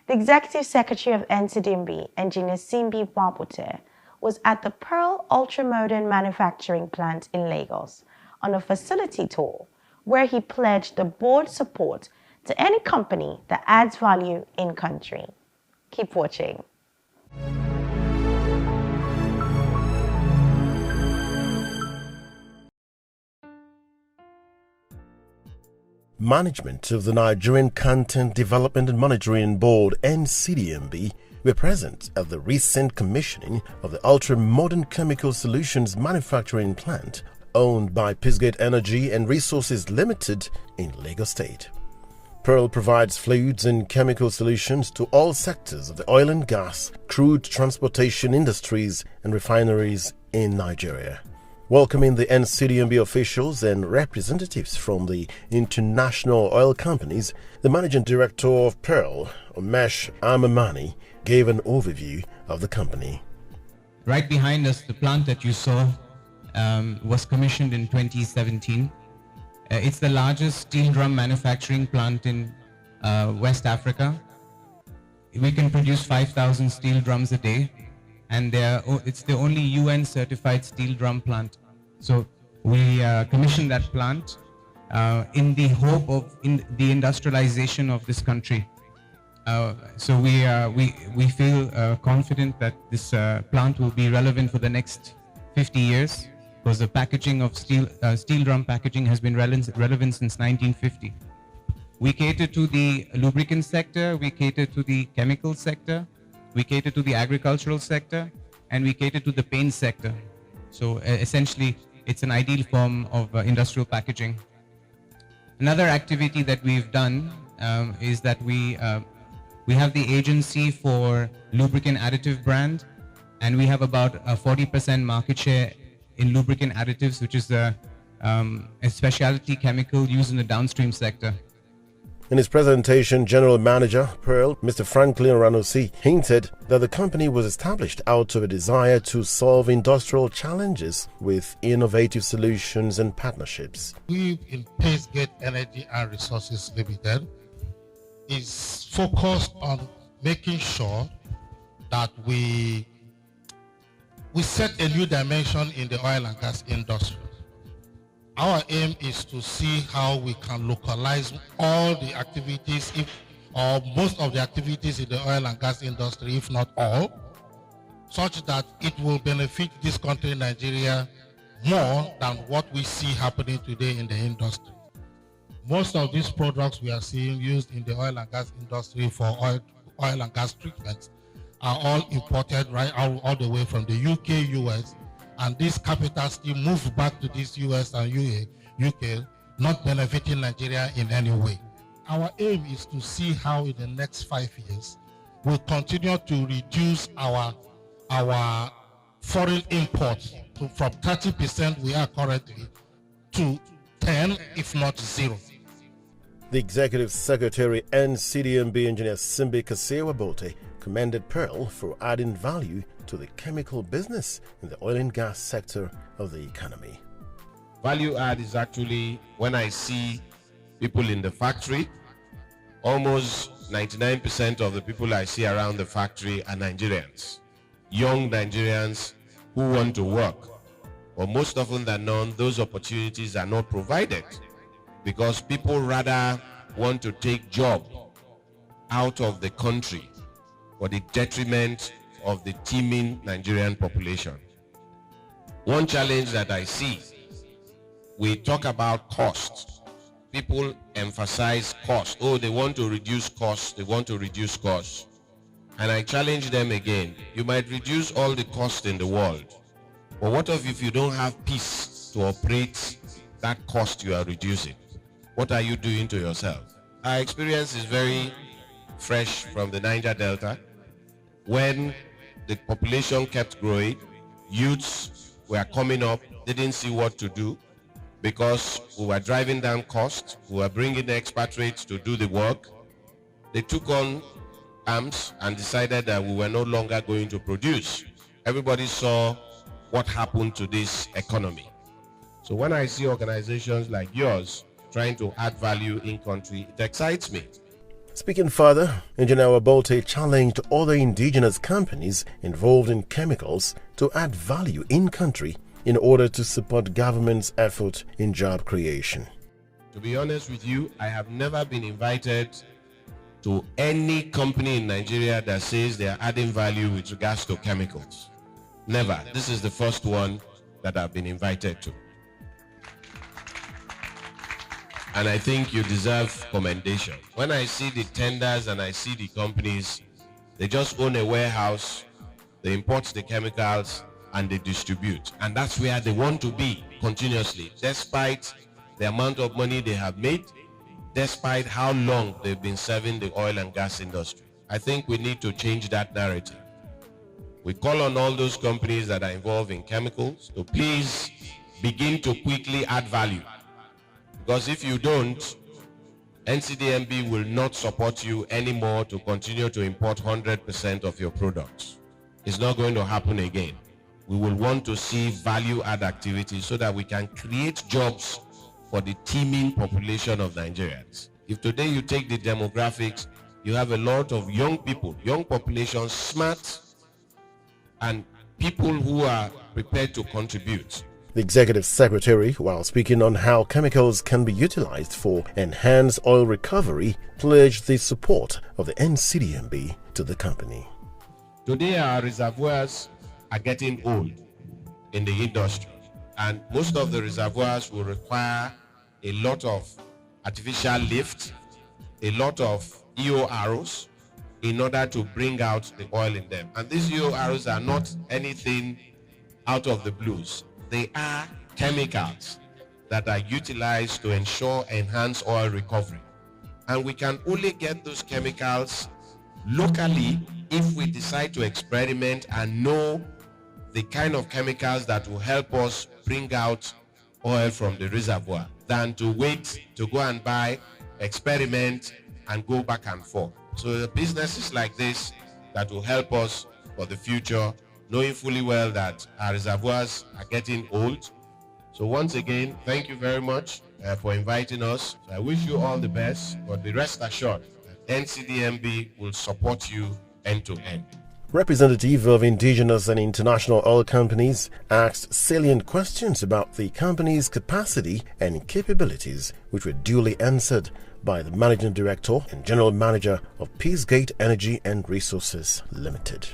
The Executive Secretary of NCDMB, Engineer Simbi Wabote, was at the Pearl Ultramodern Manufacturing Plant in Lagos on a facility tour where he pledged the board's support to any company that adds value in country. Keep watching. Management of the Nigerian Content Development and Monitoring Board (NCDMB) were present at the recent commissioning of the ultra-modern chemical solutions manufacturing plant owned by Pisgate Energy and Resources Limited in Lagos State. Pearl provides fluids and chemical solutions to all sectors of the oil and gas, crude transportation industries and refineries in Nigeria. Welcoming the NCDMB officials and representatives from the international oil companies, the managing director of Pearl, Umesh Amamani, gave an overview of the company. Right behind us, the plant that you saw was commissioned in 2017. It's the largest steel drum manufacturing plant in West Africa. We can produce 5,000 steel drums a day. And it's the only UN certified steel drum plant. So we commissioned that plant in the hope of the industrialization of this country. So we feel confident that this plant will be relevant for the next 50 years, because the packaging of steel drum packaging has been relevant since 1950. We cater to the lubricant sector, we cater to the chemical sector, we cater to the agricultural sector, and we cater to the paint sector. So essentially, it's an ideal form of industrial packaging. Another activity that we've done is that we have the agency for lubricant additive brand, and we have about a 40% market share in lubricant additives, which is a specialty chemical used in the downstream sector. In his presentation, General Manager, Pearl, Mr. Franklin Oranusi, hinted that the company was established out of a desire to solve industrial challenges with innovative solutions and partnerships. We in Pisgate Energy and Resources Limited is focused on making sure that we set a new dimension in the oil and gas industry. Our aim is to see how we can localize all the activities, or most of the activities in the oil and gas industry, if not all, such that it will benefit this country, Nigeria, more than what we see happening today in the industry. Most of these products we are seeing used in the oil and gas industry for oil and gas treatments are all imported right all the way from the UK, US, and this capital still moves back to this US and UK, not benefiting Nigeria in any way. Our aim is to see how in the next 5 years we'll continue to reduce our foreign imports from 30% we are currently to 10, if not 0. The Executive Secretary NCDMB Engineer Simbi Wabote commended Pearl for adding value to the chemical business in the oil and gas sector of the economy. Value add is actually when I see people in the factory. Almost 99% of the people I see around the factory are Nigerians, young Nigerians who want to work. But most often than not, those opportunities are not provided because people rather want to take job out of the country for the detriment of the teeming Nigerian population. One challenge that I see, we talk about cost. People emphasize cost. Oh, they want to reduce costs, they want to reduce costs. And I challenge them again. You might reduce all the cost in the world, but what if you don't have peace to operate that cost you are reducing? What are you doing to yourself? Our experience is very fresh from the Niger Delta. When the population kept growing, youths were coming up, didn't see what to do because we were driving down costs, we were bringing expatriates to do the work. They took on arms and decided that we were no longer going to produce. Everybody saw what happened to this economy. So when I see organizations like yours trying to add value in country, it excites me. Speaking further, Engineer Wabote challenged other indigenous companies involved in chemicals to add value in country in order to support government's effort in job creation. To be honest with you, I have never been invited to any company in Nigeria that says they are adding value with regards to chemicals. Never. This is the first one that I've been invited to. And I think you deserve commendation. When I see the tenders and I see the companies, they just own a warehouse, they import the chemicals, and they distribute. And that's where they want to be continuously, despite the amount of money they have made, despite how long they've been serving the oil and gas industry. I think we need to change that narrative. We call on all those companies that are involved in chemicals to please begin to quickly add value. Because if you don't, NCDMB will not support you anymore to continue to import 100% of your products. It's not going to happen again. We will want to see value-add activities so that we can create jobs for the teeming population of Nigerians. If today you take the demographics, you have a lot of young people, young population, smart, and people who are prepared to contribute. The Executive Secretary, while speaking on how chemicals can be utilized for enhanced oil recovery, pledged the support of the NCDMB to the company. Today our reservoirs are getting old in the industry, and most of the reservoirs will require a lot of artificial lift, a lot of EORs in order to bring out the oil in them. And these EORs are not anything out of the blues. They are chemicals that are utilized to ensure enhanced oil recovery. And we can only get those chemicals locally if we decide to experiment and know the kind of chemicals that will help us bring out oil from the reservoir, than to wait to go and buy, experiment, and go back and forth. So the businesses like this that will help us for the future, knowing fully well that our reservoirs are getting old. So once again, thank you very much for inviting us. So I wish you all the best, but be rest assured that NCDMB will support you end to end. Representative of indigenous and international oil companies asked salient questions about the company's capacity and capabilities, which were duly answered by the Managing Director and General Manager of Peacegate Energy and Resources Limited.